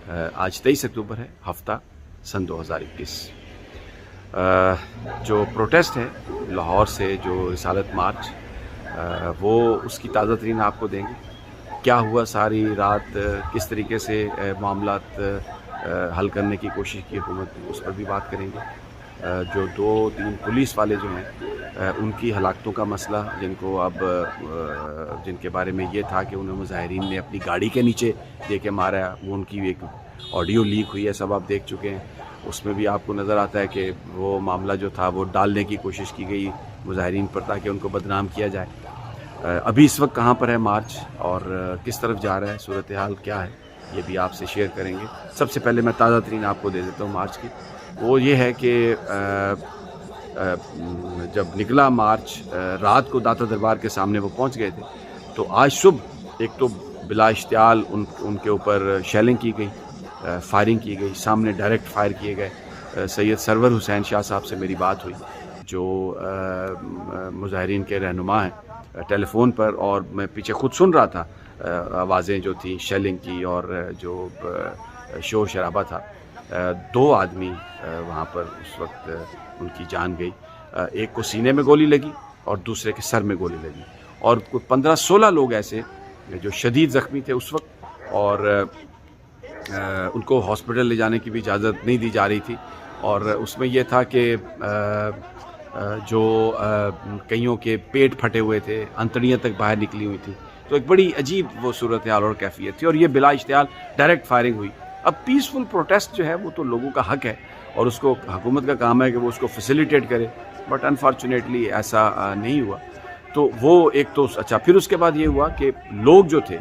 آج 23 اکتوبر ہے، ہفتہ سن 2021۔ جو پروٹیسٹ ہے لاہور سے، جو رسالت مارچ، وہ اس کی تازہ ترین آپ کو دیں گے۔ کیا ہوا ساری رات، کس طریقے سے معاملات حل کرنے کی کوشش کی حکومت نے، اس پر بھی بات کریں گے۔ جو 2-3 پولیس والے جو ہیں ان کی ہلاکتوں کا مسئلہ، جن کے بارے میں یہ تھا کہ انہیں مظاہرین نے اپنی گاڑی کے نیچے دے کے مارا، وہ ان کی ایک آڈیو لیک ہوئی ہے، سب آپ دیکھ چکے ہیں۔ اس میں بھی آپ کو نظر آتا ہے کہ وہ معاملہ جو تھا وہ ڈالنے کی کوشش کی گئی مظاہرین پر تاکہ ان کو بدنام کیا جائے۔ ابھی اس وقت کہاں پر ہے مارچ اور کس طرف جا رہا ہے، صورتحال کیا ہے، یہ بھی آپ سے شیئر کریں گے۔ سب سے پہلے میں تازہ ترین آپ کو دے دیتا ہوں مارچ کی۔ وہ یہ ہے کہ جب نکلا مارچ، رات کو داتا دربار کے سامنے وہ پہنچ گئے تھے، تو آج صبح ایک تو بلا اشتعال ان کے اوپر شیلنگ کی گئی، فائرنگ کی گئی، سامنے ڈائریکٹ فائر کیے گئے۔ سید سرور حسین شاہ صاحب سے میری بات ہوئی، جو مظاہرین کے رہنما ہیں، ٹیلی فون پر، اور میں پیچھے خود سن رہا تھا آوازیں جو تھیں شیلنگ کی اور جو شور شرابہ تھا۔ 2 آدمی وہاں پر اس وقت ان کی جان گئی، ایک کو سینے میں گولی لگی اور دوسرے کے سر میں گولی لگی، اور 15-16 لوگ ایسے جو شدید زخمی تھے اس وقت، اور ان کو ہاسپٹل لے جانے کی بھی اجازت نہیں دی جا رہی تھی۔ اور اس میں یہ تھا کہ جو کئیوں کے پیٹ پھٹے ہوئے تھے، انتڑیاں تک باہر نکلی ہوئی تھی، تو ایک بڑی عجیب وہ صورتحال اور کیفیت تھی، اور یہ بلا اشتعال ڈائریکٹ فائرنگ ہوئی۔ اب پیسفل پروٹیسٹ جو ہے وہ تو لوگوں کا حق ہے، اور اس کو حکومت کا کام ہے کہ وہ اس کو فیسیلیٹیٹ کرے، بٹ انفارچونیٹلی ایسا نہیں ہوا۔ تو وہ ایک تو اچھا، پھر اس کے بعد یہ ہوا کہ لوگ جو تھے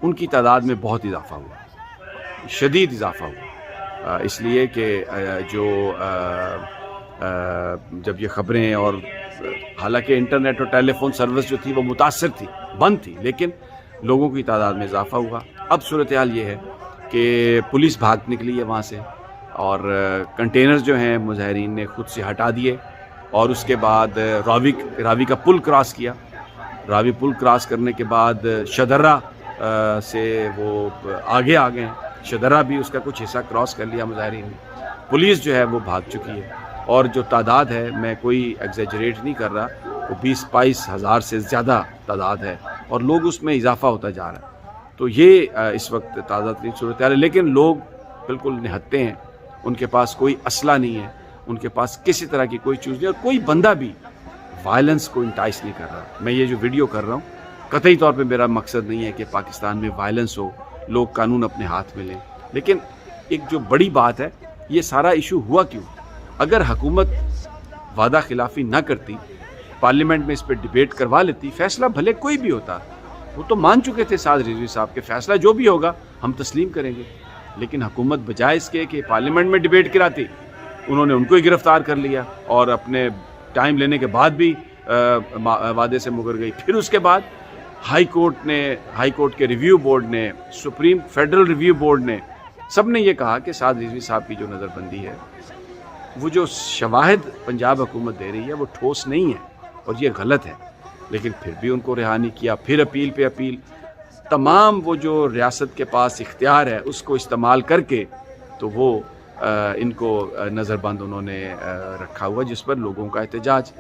ان کی تعداد میں بہت اضافہ ہوا، شدید اضافہ ہوا، اس لیے کہ جب یہ خبریں، اور حالانکہ انٹرنیٹ اور ٹیلی فون سروس جو تھی وہ متاثر تھی، بند تھی، لیکن لوگوں کی تعداد میں اضافہ ہوا۔ اب صورتحال یہ ہے کہ پولیس بھاگ نکلی ہے وہاں سے، اور کنٹینرز جو ہیں مظاہرین نے خود سے ہٹا دیے، اور اس کے بعد راوی کا پل کراس کیا۔ راوی پل کراس کرنے کے بعد شدرہ سے وہ آگے آ گئے، شدرہ بھی اس کا کچھ حصہ کراس کر لیا مظاہرین نے۔ پولیس جو ہے وہ بھاگ چکی ہے، اور جو تعداد ہے، میں کوئی ایگزیجریٹ نہیں کر رہا، وہ 20-22 ہزار سے زیادہ تعداد ہے، اور لوگ اس میں اضافہ ہوتا جا رہا ہے۔ تو یہ اس وقت تازہ ترین صورتحال ہے، لیکن لوگ بالکل نہتے ہیں، ان کے پاس کوئی اسلحہ نہیں ہے، ان کے پاس کسی طرح کی کوئی چیز نہیں، اور کوئی بندہ بھی وائلنس کو انٹائس نہیں کر رہا۔ میں یہ جو ویڈیو کر رہا ہوں، قطعی طور پہ میرا مقصد نہیں ہے کہ پاکستان میں وائلنس ہو، لوگ قانون اپنے ہاتھ میں لیں، لیکن ایک جو بڑی بات ہے، یہ سارا ایشو ہوا کیوں؟ اگر حکومت وعدہ خلافی نہ کرتی، پارلیمنٹ میں اس پہ ڈیبیٹ کروا لیتی، فیصلہ بھلے کوئی بھی ہوتا، وہ تو مان چکے تھے سعد رضوی صاحب کہ فیصلہ جو بھی ہوگا ہم تسلیم کریں گے، لیکن حکومت بجائے اس کے کہ پارلیمنٹ میں ڈیبیٹ کراتی، انہوں نے ان کو ہی گرفتار کر لیا، اور اپنے ٹائم لینے کے بعد بھی وعدے سے مکر گئی۔ پھر اس کے بعد ہائی کورٹ کے ریویو بورڈ نے، سپریم فیڈرل ریویو بورڈ نے، سب نے یہ کہا کہ سعد رضوی صاحب کی جو نظر بندی ہے، وہ جو شواہد پنجاب حکومت دے رہی ہے وہ ٹھوس نہیں ہے، اور یہ غلط ہے، لیکن پھر بھی ان کو رہا نہیں کیا۔ پھر اپیل پہ اپیل، تمام وہ جو ریاست کے پاس اختیار ہے اس کو استعمال کر کے، تو وہ ان کو نظر بند انہوں نے رکھا ہوا، جس پر لوگوں کا احتجاج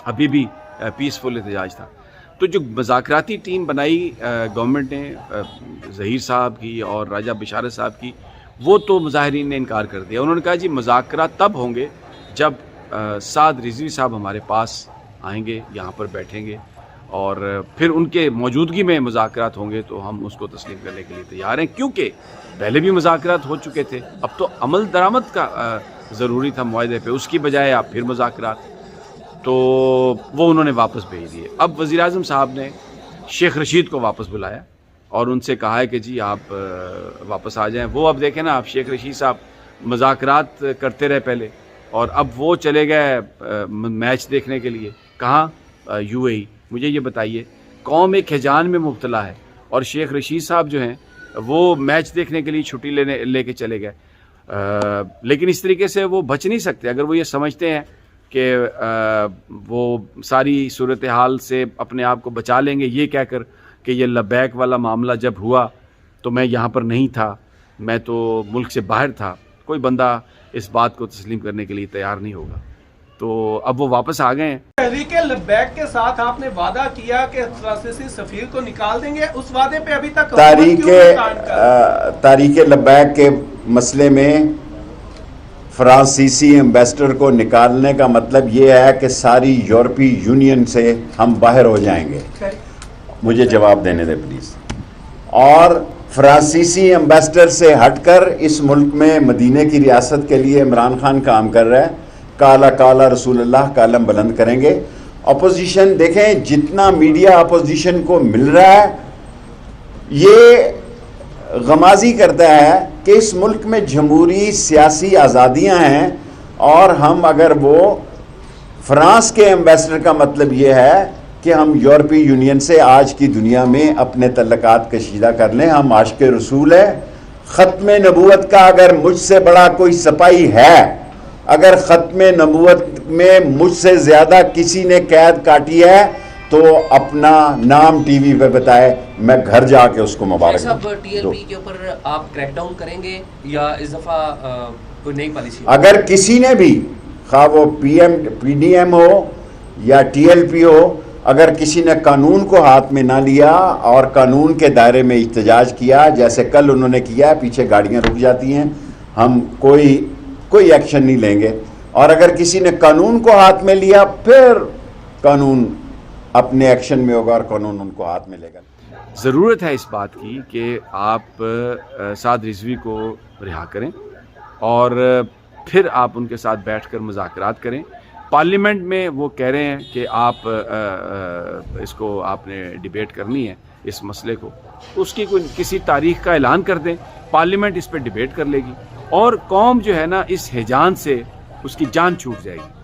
ابھی بھی پیسفل احتجاج تھا۔ تو جو مذاکراتی ٹیم بنائی گورنمنٹ نے، ظہیر صاحب کی اور راجہ بشارت صاحب کی، وہ تو مظاہرین نے انکار کر دیا۔ انہوں نے کہا جی مذاکرات تب ہوں گے جب سعد رضوی صاحب ہمارے پاس آئیں گے، یہاں پر بیٹھیں گے، اور پھر ان کے موجودگی میں مذاکرات ہوں گے تو ہم اس کو تسلیم کرنے کے لیے تیار ہیں، کیونکہ پہلے بھی مذاکرات ہو چکے تھے، اب تو عمل درآمد کا ضروری تھا معاہدے پہ، اس کی بجائے آپ پھر مذاکرات، تو وہ انہوں نے واپس بھیج دیے۔ اب وزیر اعظم صاحب نے شیخ رشید کو واپس بلایا اور ان سے کہا ہے کہ جی آپ واپس آ جائیں۔ وہ اب دیکھیں نا، آپ شیخ رشید صاحب مذاکرات کرتے رہے پہلے، اور اب وہ چلے گئے میچ دیکھنے کے لیے، کہاں؟ UAE۔ مجھے یہ بتائیے، قوم ایک ہیجان میں مبتلا ہے، اور شیخ رشید صاحب جو ہیں وہ میچ دیکھنے کے لیے چھٹی لے کے چلے گئے، لیکن اس طریقے سے وہ بچ نہیں سکتے۔ اگر وہ یہ سمجھتے ہیں کہ وہ ساری صورتحال سے اپنے آپ کو بچا لیں گے یہ کہہ کر کہ یہ لبیک والا معاملہ جب ہوا تو میں یہاں پر نہیں تھا، میں تو ملک سے باہر تھا، کوئی بندہ اس بات کو تسلیم کرنے کے لیے تیار نہیں ہوگا. تو اب وہ واپس آ گئے ہیں. تحریک لبیک کے ساتھ آپ نے وعدہ کیا کہ فرانسیسی سفیر کو نکال دیں گے، اس وعدے پہ ابھی تک تحریک لبیک کے مسئلے میں فرانسیسی ایمبیسڈر کو نکالنے کا مطلب یہ ہے کہ ساری یورپی یونین سے ہم باہر ہو جائیں گے. مجھے جواب دینے دیں پلیز. اور فرانسیسی ایمبیسڈر سے ہٹ کر اس ملک میں مدینے کی ریاست کے لیے عمران خان کام کر رہا ہے. کالا کالا رسول اللہ کا علم بلند کریں گے. اپوزیشن دیکھیں جتنا میڈیا اپوزیشن کو مل رہا ہے یہ غمازی کرتا ہے کہ اس ملک میں جمہوری سیاسی آزادیاں ہیں، اور ہم اگر وہ فرانس کے ایمبیسڈر کا مطلب یہ ہے کہ ہم یورپی یونین سے آج کی دنیا میں اپنے تعلقات کشیدہ کر لیں. ہم عاشق رسول ہے. ختم نبوت کا اگر مجھ سے بڑا کوئی سپاہی ہے، اگر ختم نبوت میں مجھ سے زیادہ کسی نے قید کاٹی ہے تو اپنا نام ٹی وی پہ بتائے، میں گھر جا کے اس کو مبارک دوں. ٹی ایل پی کے اوپر آپ کریک ڈاؤن کریں گے یا اس دفعہ کوئی نئی پالیسی؟ اگر کسی نے بھی، خواہ وہ پی ڈی ایم ہو یا ٹی ایل پی ہو، اگر کسی نے قانون کو ہاتھ میں نہ لیا اور قانون کے دائرے میں احتجاج کیا جیسے کل انہوں نے کیا، پیچھے گاڑیاں رک جاتی ہیں، ہم کوئی ایکشن نہیں لیں گے. اور اگر کسی نے قانون کو ہاتھ میں لیا پھر قانون اپنے ایکشن میں ہوگا اور قانون ان کو ہاتھ میں لے گا. ضرورت ہے اس بات کی کہ آپ سعد رضوی کو رہا کریں اور پھر آپ ان کے ساتھ بیٹھ کر مذاکرات کریں. پارلیمنٹ میں وہ کہہ رہے ہیں کہ آپ اس کو آپ نے ڈیبیٹ کرنی ہے اس مسئلے کو، اس کی کوئی کسی تاریخ کا اعلان کر دیں، پارلیمنٹ اس پہ ڈیبیٹ کر لے گی اور قوم جو ہے نا اس ہیجان سے اس کی جان چھوٹ جائے گی.